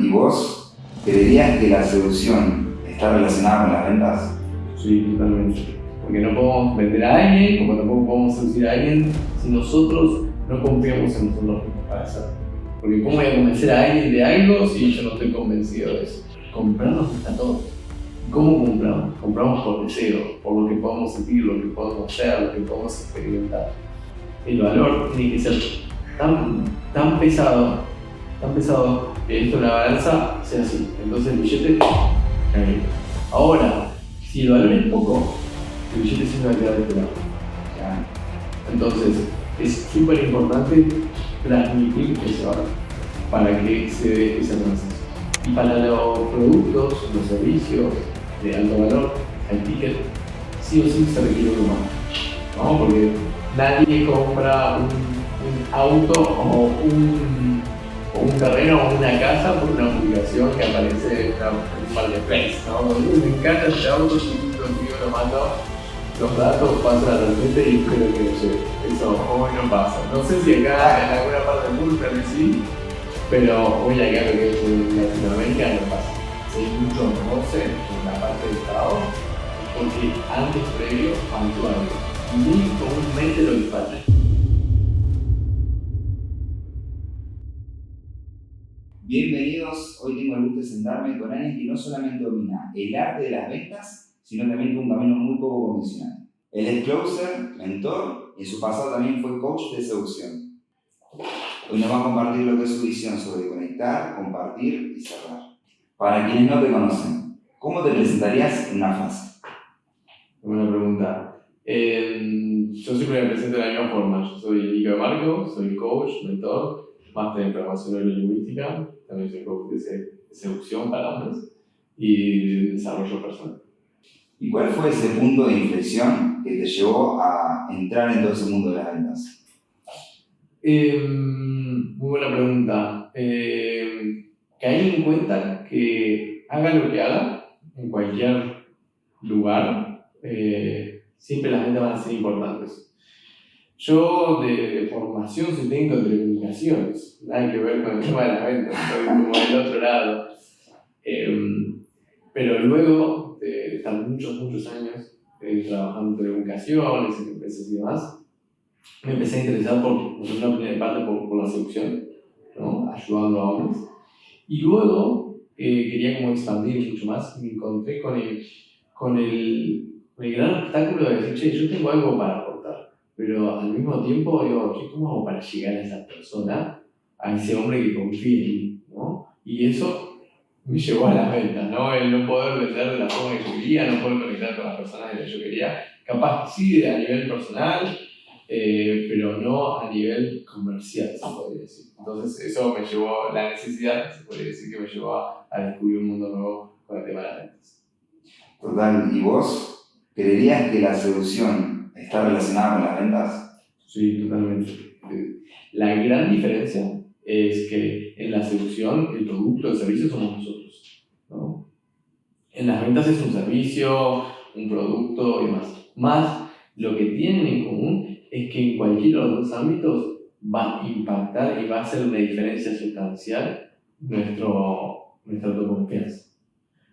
¿Y vos creerías que la seducción está relacionada con las ventas? Sí, totalmente. Porque no podemos vender a alguien, como tampoco podemos seducir a alguien si nosotros no confiamos en nosotros mismos para hacerlo. Porque ¿cómo voy a convencer a alguien de algo si yo no estoy convencido de eso? Comprarnos cuesta todo. ¿Cómo compramos? Compramos por deseo, por lo que podemos sentir, lo que podemos hacer, lo que podemos experimentar. El valor tiene que ser tan pesado que esto en la balanza sea así. Entonces el billete cae. Ahora, si el valor es poco, el billete siempre va a quedar de este lado. Entonces, es súper importante transmitir ese valor para que se dé esa transacción. Y para los productos, los servicios de alto valor, el ticket, sí o sí se requiere un humano, ¿no? Porque nadie compra un auto o un terreno o una casa por una publicación que aparece en un marketplace, ¿no? Me encanta este auto, chiquito, tío, lo mato. Los datos pasan a la gente y espero que lo lleve. Eso hoy no pasa. No sé si acá en alguna parte del mundo tal vez sí, pero hoy acá lo que es en Latinoamérica no pasa. Si hay mucho roce en la parte del Estado, porque antes previo faltó algo. Muy comúnmente lo que falta. Bienvenidos, hoy tengo el gusto de sentarme con alguien que no solamente domina el arte de las ventas, sino también tiene un camino muy poco convencional. Él es closer, mentor y en su pasado también fue coach de seducción. Hoy nos va a compartir lo que es su visión sobre conectar, compartir y cerrar. Para quienes no te conocen, ¿cómo te presentarías en una frase? Buena pregunta. Yo siempre me presento de la misma forma. Yo soy Nico de Marco, soy coach, mentor, máster en programación neurolingüística, también soy coach de seducción para hombres y de desarrollo personal. ¿Y cuál fue ese punto de inflexión que te llevó a entrar en todo ese mundo de las ventas? Muy buena pregunta. Caí en cuenta que haga lo que haga, en cualquier lugar, siempre las ventas van a ser importantes. Yo de formación soy técnico de telecomunicaciones, nada que ver con el tema de las ventas, estoy como del otro lado. Pero luego de estar muchos años trabajando en telecomunicaciones, en empresas y demás, me empecé a interesar por una primera parte por la seducción, ¿no? Ayudando a hombres. Y luego quería como expandir mucho más y me encontré con el gran obstáculo de decir, che, yo tengo algo para aportar, pero al mismo tiempo digo, che, ¿cómo hago para llegar a esa persona, a ese hombre que confía en mí, ¿no? Y eso me llevó a las ventas, ¿no? El no poder vender de la forma que yo quería, no poder conectar con las personas que yo quería, capaz sí a nivel personal, pero no a nivel comercial, se podría decir. Entonces eso me llevó, la necesidad, se podría decir que me llevó a descubrir un mundo nuevo con el tema de las ventas. Total, ¿y vos creerías que la seducción está relacionada con las ventas? Sí, totalmente. La gran diferencia es que en la seducción el producto, el servicio somos nosotros, ¿no? En las ventas es un servicio, un producto y demás. Más lo que tienen en común es que en cualquiera de los dos ámbitos va a impactar y va a hacer una diferencia sustancial nuestra autoconfianza,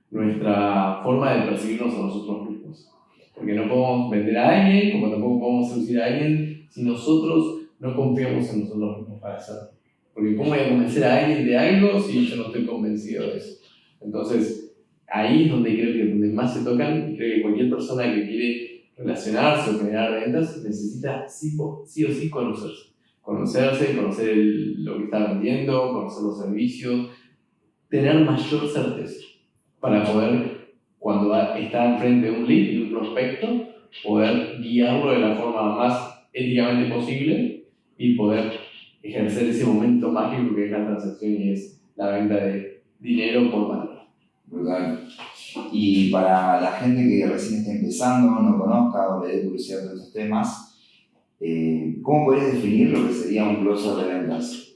nuestra forma de percibirnos a nosotros mismos. Porque no podemos vender a alguien, como tampoco podemos seducir a alguien, si nosotros no confiamos en nosotros mismos para hacerlo. Porque ¿cómo voy a convencer a alguien de algo si yo no estoy convencido de eso? Entonces, ahí es donde creo que donde más se tocan, y creo que cualquier persona que quiere relacionarse o generar ventas necesita sí o sí conocerse. Conocer lo que está vendiendo, conocer los servicios, tener mayor certeza para poder, cuando está enfrente de un lead y un prospecto, poder guiarlo de la forma más éticamente posible y poder ejercer ese momento mágico que es la transacción y es la venta de dinero por valor. Brutal. Y para la gente que recién está empezando, no conozca o le dé curiosidad de estos temas, ¿cómo podrías definir lo que sería un closer de ventas?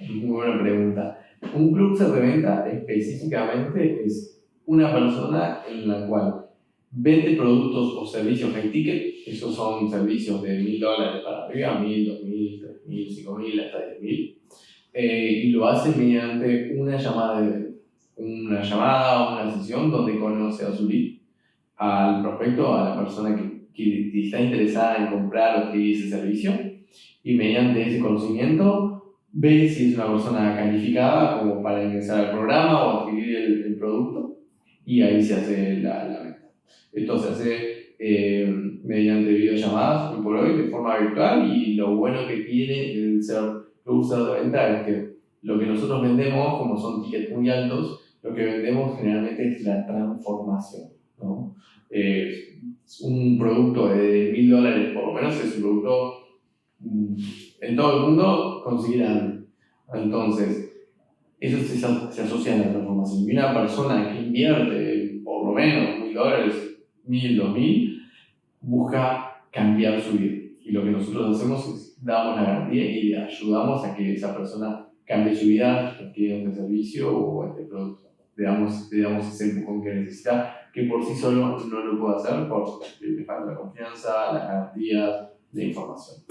Muy buena pregunta. Un closer de venta específicamente es una persona en la cual vende productos o servicios high ticket. Esos son servicios de $1,000 para arriba, $1,000, $2,000, $3,000, $5,000 hasta $10,000. y lo hace mediante una llamada o una sesión donde conoce a su lead, al prospecto, a la persona que está interesada en comprar o adquirir ese servicio, y mediante ese conocimiento ve si es una persona calificada como para ingresar al programa o adquirir el producto, y ahí se hace la venta. Esto se hace mediante videollamadas hoy por hoy de forma virtual, y lo bueno que tiene el ser closer de venta es que lo que nosotros vendemos, como son tickets muy altos, lo que vendemos generalmente es la transformación, ¿no? Un producto de $1.000 por lo menos es un producto en todo el mundo conseguirán. Entonces, eso se asocia a la transformación. Y una persona que invierte por lo menos $1.000, 1.000, 2.000, busca cambiar su vida. Y lo que nosotros hacemos es damos la garantía y le ayudamos a que esa persona cambie su vida, adquiera este servicio o este producto. Le damos ese empujón que necesita, que por sí solo no lo puede hacer porque le falta la confianza, las garantías, la información.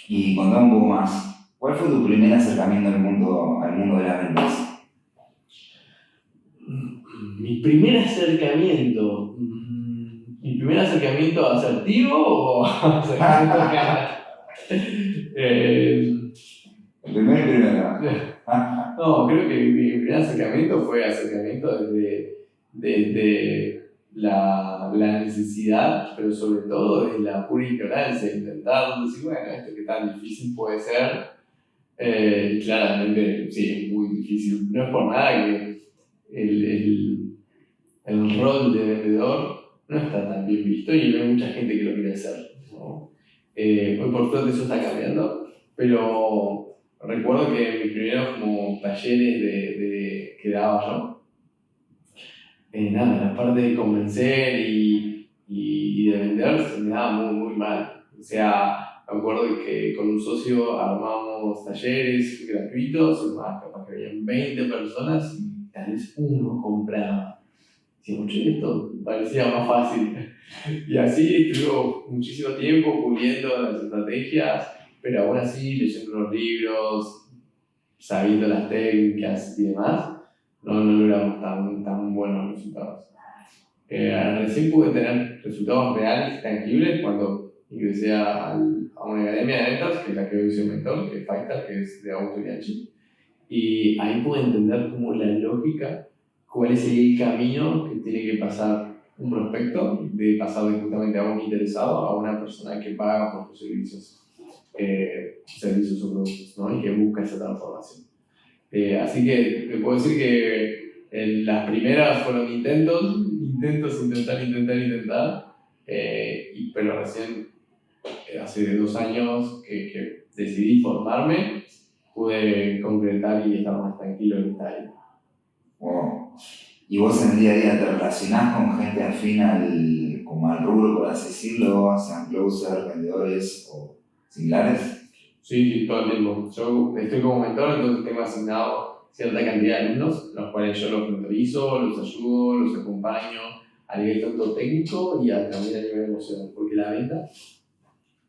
Y contame un poco más. ¿Cuál fue tu primer acercamiento al mundo de las ventas? Mi primer acercamiento. ¿Mi primer acercamiento asertivo o acercamiento El primero. No, creo que mi primer acercamiento fue acercamiento desde la necesidad, pero sobre todo desde la pura ignorancia, intentar decir, bueno, esto que tan difícil puede ser. Claramente, sí, es muy difícil. No es por nada que el rol de vendedor no está tan bien visto y no hay mucha gente que lo quiere hacer, ¿no? Hoy por suerte eso está cambiando, pero recuerdo que mis primeros como talleres que daba yo, la parte de convencer y de vender se me daba muy, muy mal. O sea, me acuerdo que con un socio armamos talleres gratuitos, capaz que habían 20 personas y tal vez uno compraba. Decíamos, che, esto parecía más fácil. Y así estuvo muchísimo tiempo puliendo las estrategias, pero aún así leyendo los libros, sabiendo las técnicas y demás, no logramos tan buenos resultados. Recién pude tener resultados reales y tangibles cuando ingresé a una academia de ventas, que es la que hoy soy mentor, que es Fighter, que es de Augusto Bianchi. Y ahí pude entender como la lógica, cuál es el camino que tiene que pasar un prospecto, de pasar de justamente a un interesado a una persona que paga por sus servicios o productos, ¿no? Y que busca esa transformación. Así que te puedo decir que las primeras fueron intentar, pero recién, hace 2 años que decidí formarme, pude concretar y estar más tranquilo en esta área. Wow. ¿Y vos en el día a día te relacionás con gente afín como al rubro, por así decirlo, sean closer, vendedores o similares? Sí, todo el tiempo. Yo estoy como mentor, entonces tengo asignado cierta cantidad de alumnos, los cuales yo los mentorizo, los ayudo, los acompaño a nivel tanto técnico y también a nivel emocional, porque la venta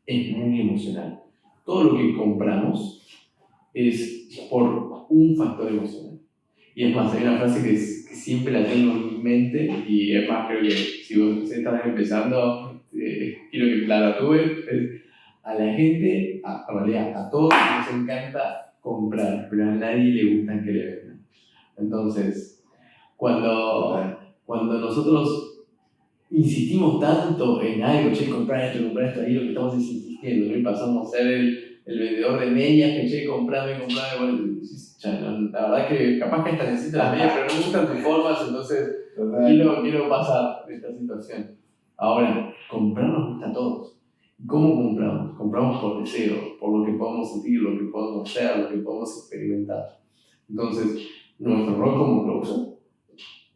es muy emocional. Todo lo que compramos es por un factor emocional. Y es más, hay una frase que siempre la tengo en mi mente, y es más, creo que si vos estás empezando, quiero que la tatúes. A la gente, en realidad a todos nos encanta comprar, pero a nadie le gusta que le vendan. Entonces, cuando nosotros insistimos tanto en algo, che, comprar esto, ahí lo que estamos es insistiendo, ¿no? Y pasamos a ser el vendedor de medias, que che, comprame, bueno, la verdad que capaz que esta necesita las medias, pero no me gustan tus formas, entonces quiero pasar de esta situación. Ahora, comprar nos gusta a todos. ¿Cómo compramos? Compramos por deseo, por lo que podemos sentir, lo que podemos hacer, lo que podemos experimentar. Entonces, nuestro rol como closer,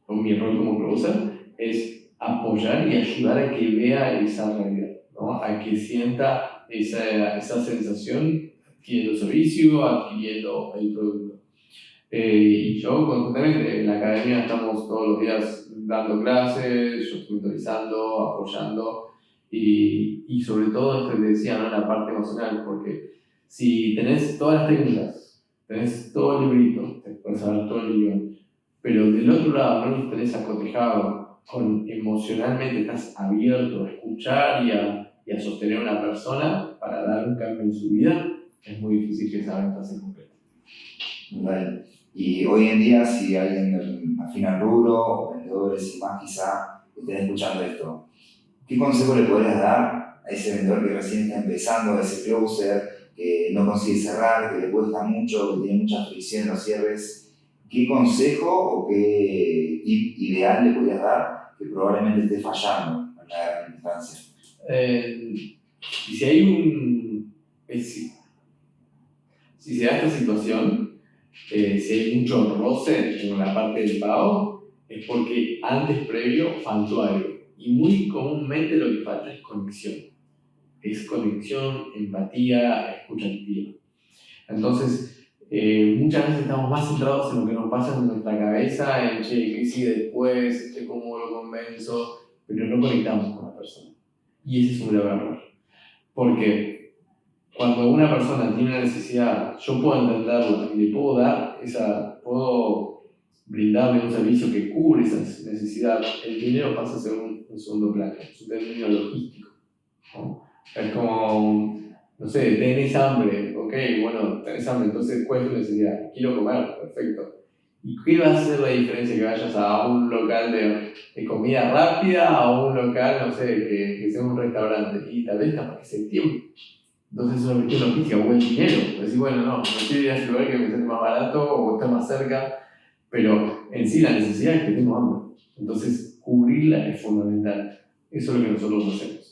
o mi rol como closer, es apoyar y ayudar a que vea esa realidad, ¿no? A que sienta esa sensación adquiriendo el servicio, adquiriendo el producto. Y yo constantemente en la academia estamos todos los días dando clases, yo estoy mentorizando, apoyando y sobre todo esto que te decía, ¿no? La parte emocional, porque si tenés todas las técnicas tenés todo el librito, te puedes saber todo el guión, pero del otro lado no lo tenés acotejado, emocionalmente estás abierto a escuchar y a sostener a una persona para dar un cambio en su vida, es muy difícil que esa venta se complete. Vale. Y hoy en día, si alguien afina al rubro, o vendedores y más quizá estén escuchando esto, ¿qué consejo le podrías dar a ese vendedor que recién está empezando, a ese closer, que no consigue cerrar, que le cuesta mucho, que tiene mucha fricción en los cierres? ¿Qué consejo o qué tip ideal le podrías dar que probablemente esté fallando en la gran instancia? Y si hay si se da esta situación, si hay mucho roce en la parte del pago, es porque antes previo faltó algo. Y muy comúnmente lo que falta es conexión. Es conexión, empatía, escucha activa. Entonces, muchas veces estamos más centrados en lo que nos pasa en nuestra cabeza, en qué sigue después, cómo lo convenzo, pero no conectamos con la persona. Y ese es un grave error. Porque cuando una persona tiene una necesidad, yo puedo entenderla y le puedo brindarle un servicio que cubre esa necesidad, el dinero pasa a ser un segundo plano, es un término logístico, ¿no? Es como, no sé, tenés hambre, ok, bueno, tenés hambre, entonces ¿cuál es tu necesidad? Quiero comer, perfecto. ¿Y qué va a hacer la diferencia que vayas a un local de comida rápida a un local, no sé, que sea un restaurante? Y tal vez capaz que sea el tiempo. Entonces es una cuestión logística o el dinero. Decir, bueno, no quiero ir a ese lugar que me sale más barato o está más cerca, pero en sí la necesidad es que tengo hambre. Entonces cubrirla es fundamental. Eso es lo que nosotros hacemos.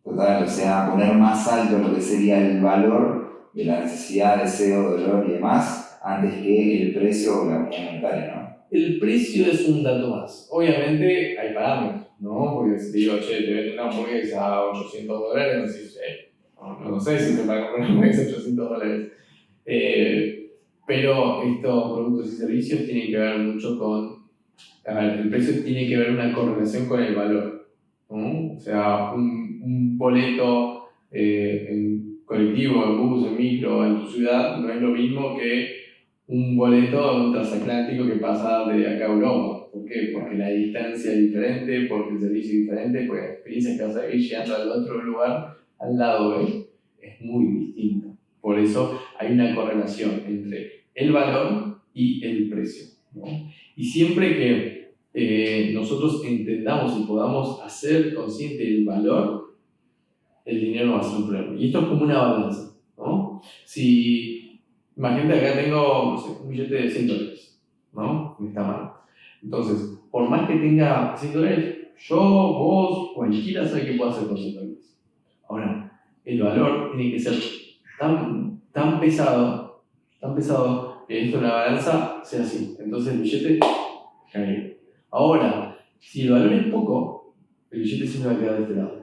Total, o sea, poner más alto lo que sería el valor de la necesidad, deseo, dolor y demás, antes que el precio o la unidad monetaria, ¿no? El precio es un dato más. Obviamente hay parámetros, ¿no? Porque si te digo, che, te venden una hamburguesa a $800, no sé, no sé si te pagan comprar una hamburguesa a $800. Pero estos productos y servicios tienen que ver mucho con... A ver, el precio tiene que ver una correlación con el valor, ¿no? O sea, un boleto en colectivo, en bus, en micro, en tu ciudad, no es lo mismo que un boleto de un transatlántico que pasa de acá a Europa. ¿Por qué? Porque la distancia es diferente, porque el servicio es diferente, porque la experiencia que vas a vivir llegando al otro lugar, al lado B, es muy distinta. Por eso hay una correlación entre el valor y el precio, ¿no? Y siempre que nosotros entendamos y podamos hacer consciente del valor, el dinero no va a ser un problema. Y esto es como una balanza, ¿no? Si, imagínate acá tengo, no sé, un billete de $100, ¿no? En esta mano. Entonces, por más que tenga $100, yo, vos, cualquiera sabe qué puede hacer con $100. Ahora, el valor tiene que ser tan pesado que esto en la balanza sea así. Entonces el billete cae. Ahora, si el valor es poco, el billete siempre va a quedar de este lado.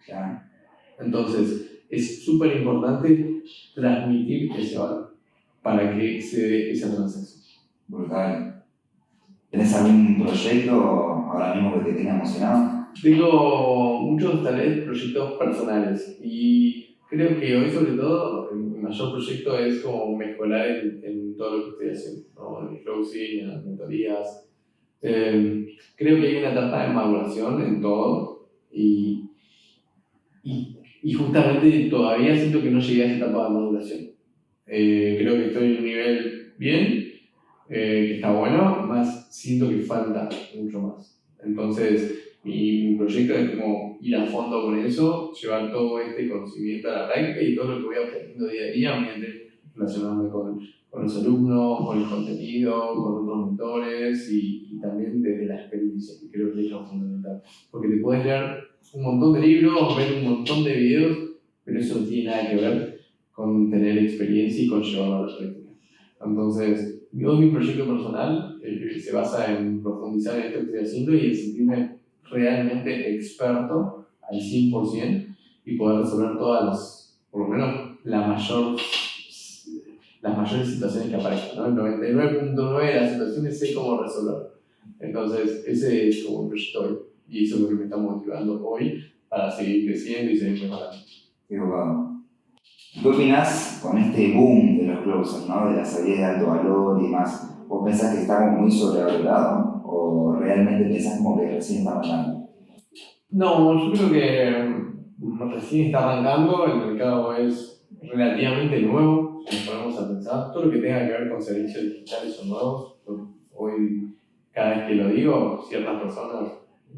¿Ya? Entonces, es súper importante transmitir ese valor para que se dé esa transacción. Brutal. ¿Tenés algún proyecto ahora mismo que te tenga emocionado? Tengo muchos, tal vez, proyectos personales y creo que hoy, sobre todo, mi mayor proyecto es como mejorar en todo lo que estoy haciendo, ¿no? En el closing, en las mentorías. Creo que hay una etapa de maduración en todo y justamente todavía siento que no llegué a esa etapa de maduración. Creo que estoy en un nivel bien, que está bueno, más siento que falta mucho más. Entonces, mi proyecto es como ir a fondo con eso, llevar todo este conocimiento a la práctica y todo lo que voy aprendiendo día a día, mediante relacionarme con los alumnos, con el contenido, con otros mentores y también desde la experiencia, que creo que es lo fundamental. Porque te puedes leer un montón de libros, ver un montón de videos, pero eso no tiene nada que ver con tener experiencia y con llevarlo a la práctica. Entonces, mi proyecto personal se basa en profundizar en esto que estoy haciendo y en sentirme realmente experto al 100% y poder resolver por lo menos las mayores situaciones que aparezcan, ¿no? El 99.9 de las situaciones sé cómo resolver. Entonces, ese es como el proyecto hoy y eso es lo que me está motivando hoy para seguir creciendo y seguir mejorando. Qué jugado. ¿Qué opinás con este boom de los closers, ¿no? De las salidas de alto valor y demás? ¿Vos pensás que está como muy sobrevalorado o realmente pensás como que recién está arrancando? No, yo creo que recién está arrancando, el mercado es relativamente nuevo, si nos ponemos a pensar. Todo lo que tenga que ver con servicios digitales son nuevos. Hoy, cada vez que lo digo, ciertas personas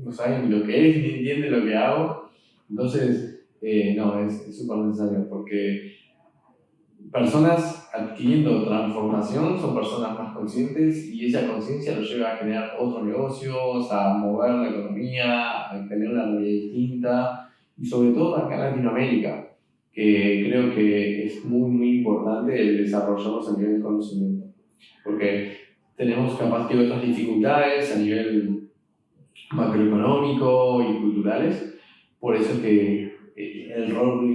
no saben ni lo que es, ni entienden lo que hago. Entonces, no, es súper necesario porque personas adquiriendo transformación son personas más conscientes y esa conciencia los lleva a generar otros negocios, a mover la economía, a tener una realidad distinta y sobre todo acá en Latinoamérica, que creo que es muy importante el desarrollarnos a nivel de conocimiento, porque tenemos capaz que otras dificultades a nivel macroeconómico y culturales, por eso es que el rol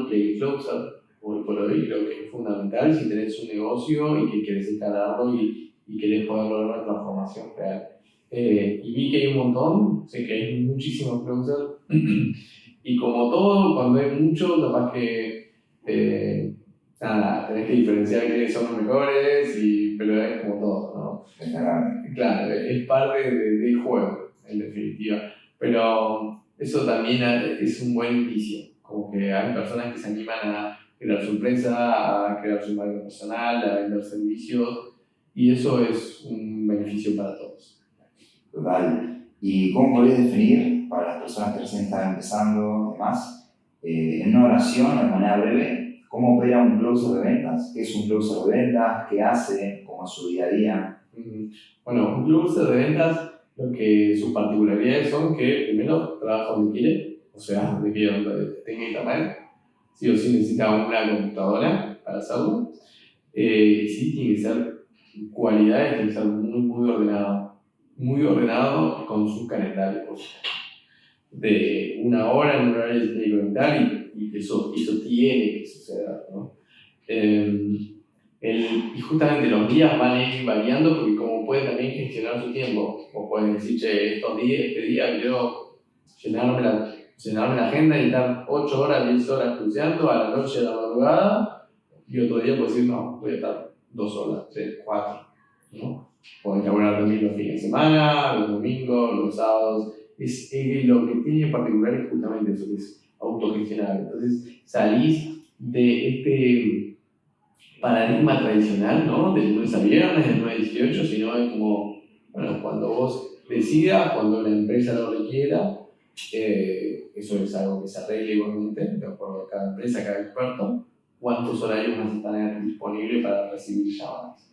de closer hoy por hoy creo que es fundamental si tenés un negocio y que querés escalarlo y querés poder lograr una transformación real. Y vi que hay un montón, sé que hay muchísimos closers y como todo, cuando hay mucho, capaz que nada, tenés que diferenciar quiénes son los mejores, pero es como todo, ¿no? Claro, es parte del juego, en definitiva. Pero eso también es un buen indicio, como que hay personas que se animan a crear su empresa, a crear su marca personal, a vender servicios, y eso es un beneficio para todos. Total. ¿Y cómo podrías definir, para las personas que recién están empezando, además, en una oración, de manera breve, cómo opera un closer de ventas? ¿Qué es un closer de ventas? ¿Qué hace? ¿Cómo es su día a día? Bueno, un closer de ventas, lo que sus particularidades son que primero trabaja donde quiere, o sea, donde quiere, donde tenga internet, sí o sí necesita una computadora para hacerlo, y sí tiene que ser cualidades, tiene que ser muy ordenado con su calendario, por supuesto. De una hora en un horario se tiene que conectar y eso tiene que suceder, ¿no? Y justamente los días van a ir variando porque como puede también gestionar su tiempo, o pueden decir, che, este día quiero llenarme la agenda y estar 8 horas, 10 horas cruceando a la noche, a la madrugada, y otro día puedo decir, no, voy a estar 2 horas, 3, 4, ¿no? Pueden laburar también los fines de semana, los domingos, los sábados. Lo que tiene en particular es justamente eso, que es autogestionable. Entonces salís de este paradigma tradicional, ¿no? Del lunes a viernes, del 9 a 18, sino es como, bueno, cuando vos decidas, cuando la empresa lo requiera, eso es algo que se arregle igualmente, de acuerdo a cada empresa, a cada experto, cuántos horarios vas a estar disponibles para recibir llamadas.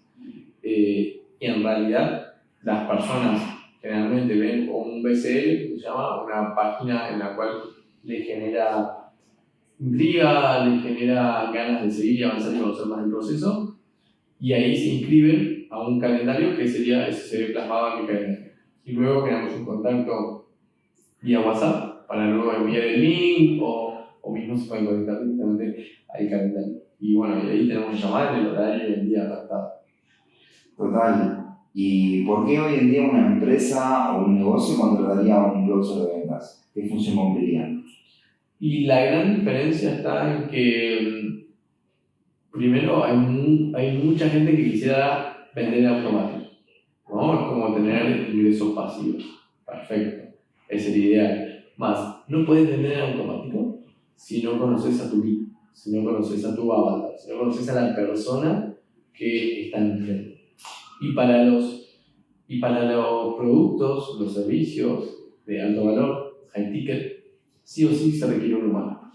Y en realidad, las personas generalmente ven un BCL, que se llama una página en la cual le genera intriga, le genera ganas de seguir y avanzar y conocer más el proceso, y ahí se inscriben a un calendario que se ve plasmado en mi calendario. Y luego creamos un contacto vía WhatsApp para luego enviar el link o mismo se pueden conectar directamente al calendario. Y bueno, y ahí tenemos que llamar el horario y el día apartado. Total. ¿Y por qué hoy en día una empresa o un negocio contrataría a un closer de ventas? ¿Qué función cumpliría? Y la gran diferencia está en que, primero, hay mucha gente que quisiera vender automático, ¿no? Es como tener ingresos pasivos. Perfecto, ese es el ideal. Más, no puedes vender en automático si no conoces a tu lead, si no conoces a tu avatar, si no conoces a la persona que está enfrente. Y para los productos, los servicios de alto valor, high ticket, sí o sí se requiere un humano,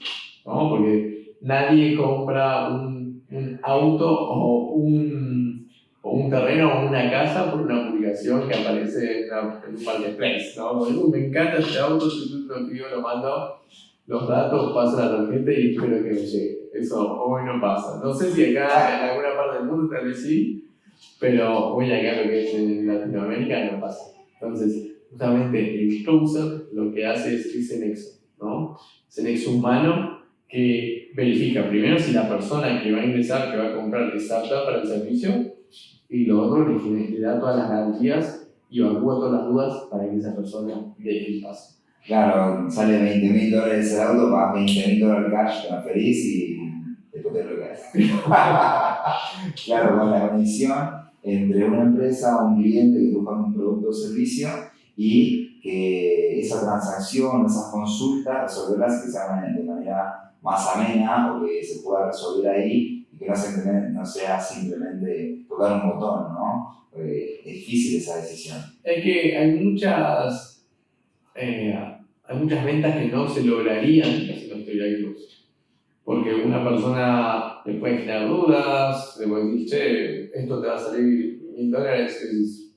¿no? Porque nadie compra un auto o un terreno o una casa por una publicación que aparece en un marketplace, ¿no? Me encanta este auto, lo pido, lo mando, los datos, paso la tarjeta y espero que me llegue. Eso hoy no pasa. No sé si acá en alguna parte del mundo tal vez sí, pero hoy acá lo que es en Latinoamérica no pasa. Entonces, justamente el closer lo que hace es ese nexo, ¿no? Ese nexo humano que verifica primero si la persona que va a ingresar, que va a comprar, es apta para el servicio, y lo otro le da todas las garantías y evacúa todas las dudas para que esa persona dé el paso. Claro, sale $20.000 el auto, pagas $20.000 cash, transferís y Claro, con la conexión entre una empresa, un cliente que busca un producto o servicio y que esa transacción, esas consultas, resolverlas que se hagan de manera más amena o que se pueda resolver ahí y que no sea simplemente tocar un botón, ¿no? Es difícil esa decisión. Es que hay muchas ventas que no se lograrían haciendo storytelling, porque una persona le puede generar dudas, le puede decir, che, esto te va a salir $1,000,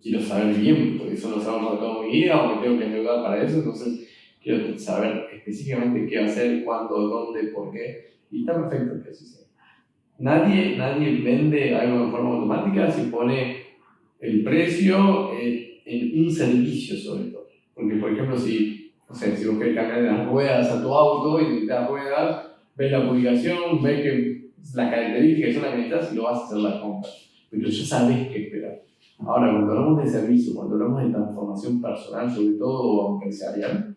quiero saber bien, porque eso no se va a pasar toda mi vida o me tengo que endeudar para eso, entonces quiero saber específicamente qué hacer, cuándo, dónde, por qué, y está perfecto que así sea. Nadie vende algo de forma automática si pone el precio en un servicio sobre todo. Porque, por ejemplo, si vos querés cambiar las ruedas a tu auto y necesitas ruedas, ves la publicación, ves que las características son las que necesitas y lo vas a hacer la compra. Pero ya sabés qué esperar. Ahora, cuando hablamos de servicio, cuando hablamos de transformación personal, sobre todo empresarial,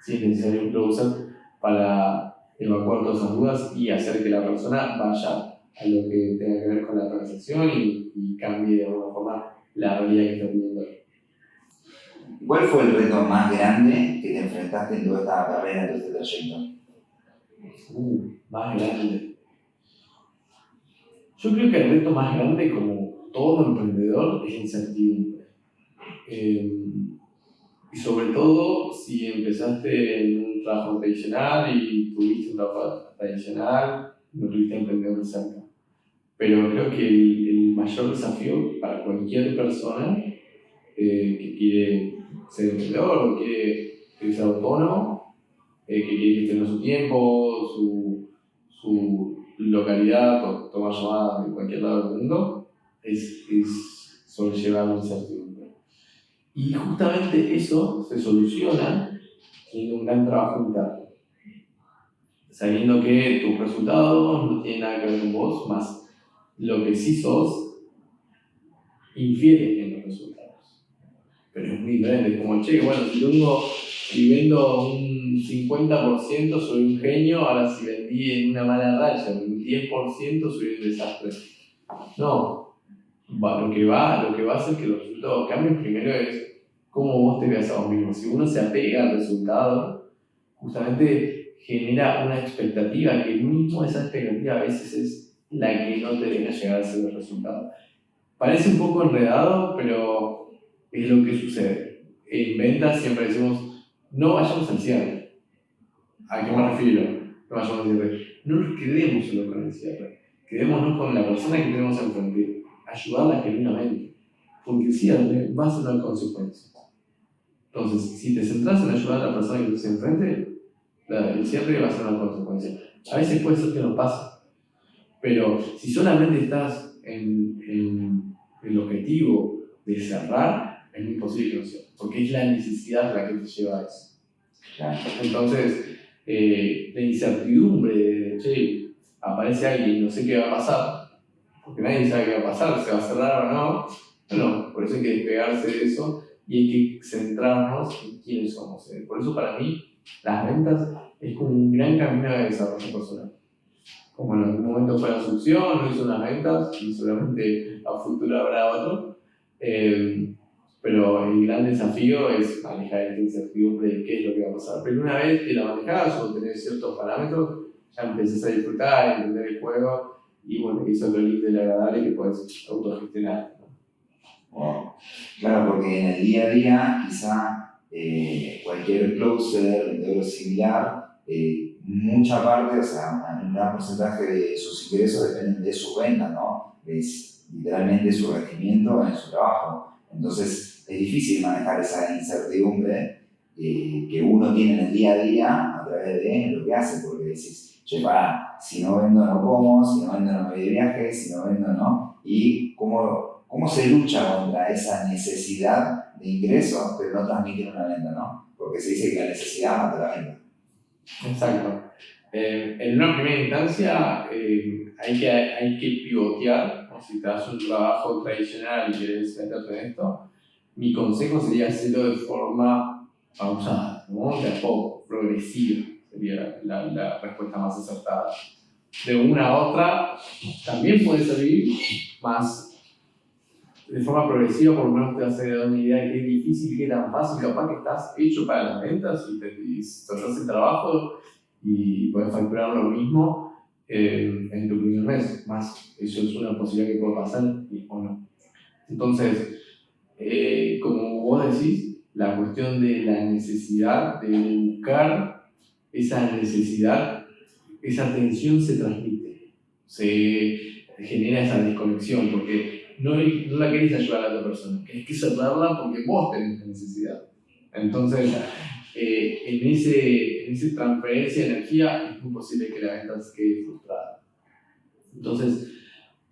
sí es necesario un closer para evacuar todas esas dudas y hacer que la persona vaya a lo que tenga que ver con la transacción y cambie de alguna forma la realidad que está teniendo. ¿Cuál fue el reto más grande que te enfrentaste en toda esta carrera, en todo este trayecto? Más grande. Yo creo que el reto más grande, como todo emprendedor, es incertidumbre. Y sobre todo si empezaste en un trabajo tradicional y tuviste un trabajo tradicional, no tuviste emprendedor cerca. Pero creo que el mayor desafío para cualquier persona que quiere ser emprendedor o quiere ser autónomo, que quiere gestionar su tiempo, su localidad, tomar llamadas de cualquier lado del mundo, es sobrellevar la incertidumbre. Y justamente eso se soluciona haciendo un gran trabajo interno, sabiendo que tus resultados no tienen nada que ver con vos, más lo que sí sos infiere en los resultados. Pero es muy diferente, como che, bueno, si vendo un 50% soy un genio, ahora si vendí en una mala racha un 10% soy un desastre. No, lo que va a hacer que los resultados cambien primero es cómo vos te veas a vos mismo. Si uno se apega al resultado, justamente genera una expectativa que mismo esa expectativa a veces es la que no te deja llegar a ese resultado. Parece un poco enredado, pero es lo que sucede. En ventas siempre decimos, no vayamos al cierre. ¿A qué me refiero? No vayamos al cierre. No nos quedemos solo con el cierre. Quedémonos con la persona que tenemos enfrente. Ayudarla genuinamente. Porque el cierre va a ser una consecuencia. Entonces, si te centras en ayudar a la persona que tienes enfrente, el cierre va a ser una consecuencia. A veces puede ser que no pase. Pero si solamente estás en el objetivo de cerrar, es muy posible que no sea, porque es la necesidad la que te lleva a eso. Claro. Entonces, la incertidumbre de, che, aparece alguien y no sé qué va a pasar, porque nadie sabe qué va a pasar, se va a cerrar o no. Bueno, por eso hay que despegarse de eso y hay que centrarnos en quiénes somos. Por eso para mí, las ventas es como un gran camino de desarrollo personal. Como en algún momento fue la solución, no hizo unas ventas y seguramente a futuro habrá otro. Pero el gran desafío es manejar esta incertidumbre de qué es lo que va a pasar. Pero una vez que la manejás o tenés ciertos parámetros, ya empezás a disfrutar, a entender el juego y bueno, eso es lo lindo y lo agradable que puedes autogestionar. Wow. Claro, porque en el día a día quizá cualquier closer, vendedor similar, mucha parte, o sea, un gran porcentaje de sus ingresos dependen de sus ventas, ¿no? Es literalmente su rendimiento en su trabajo. Entonces es difícil manejar esa incertidumbre que uno tiene en el día a día a través de lo que hace, porque decís, che, pará, si no vendo no como, si no vendo no me voy de viaje, si no vendo no, y ¿cómo se lucha contra esa necesidad de ingresos, pero no transmitir una venta, ¿no? Porque se dice que la necesidad mata la venta. Exacto. En una primera instancia hay que pivotear, ¿no? Si te das un trabajo tradicional y quieres meterte en esto, mi consejo sería hacerlo de forma pausada, ¿no? De a poco, progresiva, sería la respuesta más acertada. de una a otra también puede servir, más de forma progresiva por lo menos te vas a dar una idea de qué difícil, qué tan fácil, capaz que estás hecho para las ventas y soltás el trabajo y puedes facturar lo mismo en tu primer mes, más eso es una posibilidad que puede pasar o no. Entonces, como vos decís, la cuestión de la necesidad de buscar esa necesidad, esa tensión se transmite, se genera esa desconexión, porque no la querés ayudar a la otra persona, querés que ayudarla porque vos tenés la necesidad. Entonces, en esa transferencia de energía es muy posible que la venta se quede frustrada. Entonces,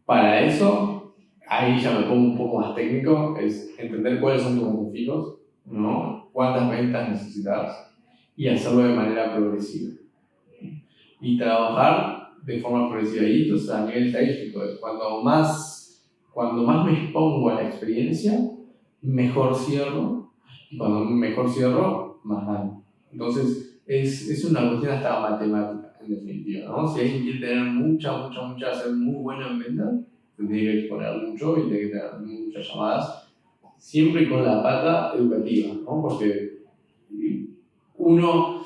para eso, ahí ya me pongo un poco más técnico, es entender cuáles son tus desafíos, ¿no? Cuántas ventas necesitas y hacerlo de manera progresiva. Y trabajar de forma progresiva. Y esto es a nivel estadístico. Cuando más me expongo a la experiencia, mejor cierro. Y cuando mejor cierro, más gano. Entonces, es una cuestión hasta matemática, en definitiva, ¿no? Si alguien quiere tener mucha, ser muy bueno en venta, te tiene que exponer mucho y tiene que tener muchas llamadas, siempre con la pata educativa, ¿no? Porque uno,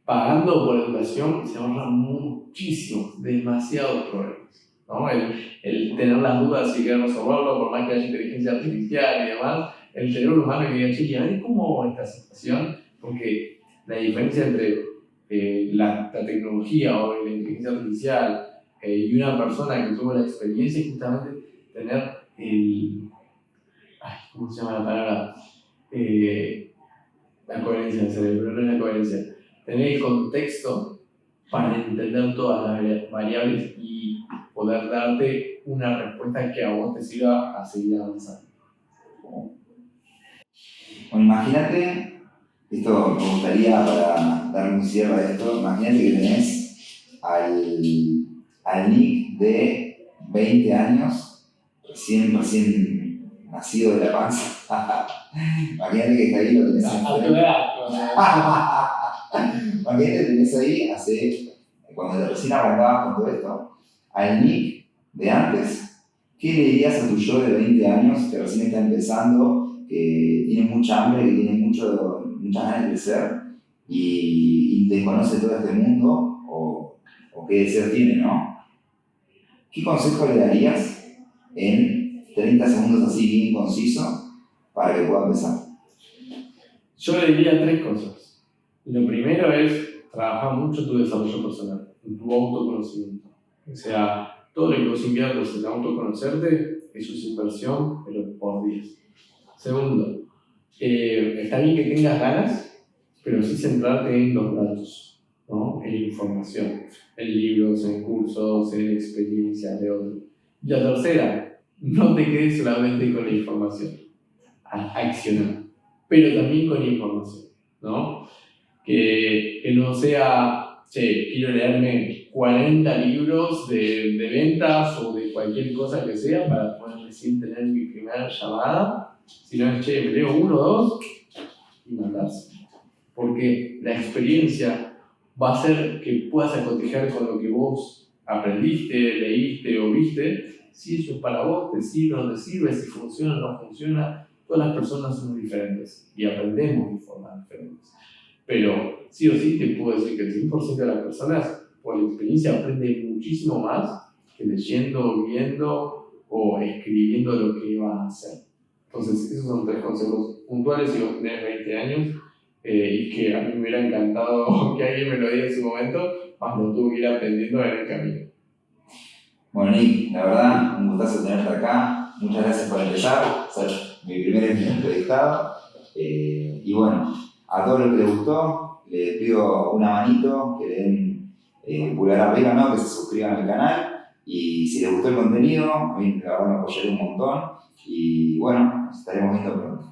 pagando por educación, se ahorra muchísimo, demasiados problemas, ¿no? El tener las dudas y querer resolverlo, por más que haya inteligencia artificial y demás, el cerebro humano que diga, che, a ver cómo esta situación, porque la diferencia entre la tecnología o la inteligencia artificial y una persona que tuvo la experiencia es justamente tener ¿cómo se llama la palabra? La coherencia del cerebro, no es la coherencia. Tener el contexto para entender todas las variables y poder darte una respuesta que a vos te sirva a seguir avanzando. Bueno, imagínate, esto me gustaría para darle un cierre a esto, imagínate que tenés al Nick de 20 años, recién nacido de la panza. Imagínate que está ahí, lo tenés imagínate que tenés ahí cuando recién arrancabas con todo esto, al Nick de antes, ¿qué le dirías a tu yo de 20 años que recién está empezando, que tiene mucha hambre, que tiene muchas ganas de crecer y desconoce todo este mundo o qué deseo tiene, ¿no? ¿Qué consejo le darías en 30 segundos así bien conciso para que pueda empezar? Yo le diría 3 cosas. Lo primero es trabajar mucho tu desarrollo personal, tu autoconocimiento. O sea, todo lo que vos inviertes en autoconocerte, eso es inversión, pero por 10. Segundo, está bien que tengas ganas, pero sí centrarte en los datos, ¿no? En información, en libros, en cursos, en experiencias de otros. Y la tercera, no te quedes solamente con la información, accionar, pero también con información, ¿no? Que no sea, che, quiero leerme 40 libros de ventas o de cualquier cosa que sea para poder recién tener mi primera llamada, sino es, che, me leo 1 o 2 y mandarse. Porque la experiencia va a hacer que puedas acotejar con lo que vos aprendiste, leíste o viste, si eso es para vos, te sirve o no te sirve, si funciona o no funciona. Todas las personas son diferentes y aprendemos de formas diferentes. Pero sí o sí te puedo decir que el 100% de las personas por la experiencia aprenden muchísimo más que leyendo, viendo o escribiendo lo que vas a hacer. Entonces, esos son 3 consejos puntuales si vos tenés 20 años y que a mí me hubiera encantado que alguien me lo diera en su momento, más lo tuve que ir aprendiendo en el camino. Bueno, Nick, la verdad, un gustazo tenerte acá. Muchas gracias por empezar, ser mi primer entrevistado. Y bueno, a todos los que les gustó, les pido una manito, que le den pulgar arriba, ¿no? Que se suscriban al canal. Y si les gustó el contenido, a mí la verdad me apoyaré un montón. Y bueno, nos estaremos viendo pronto.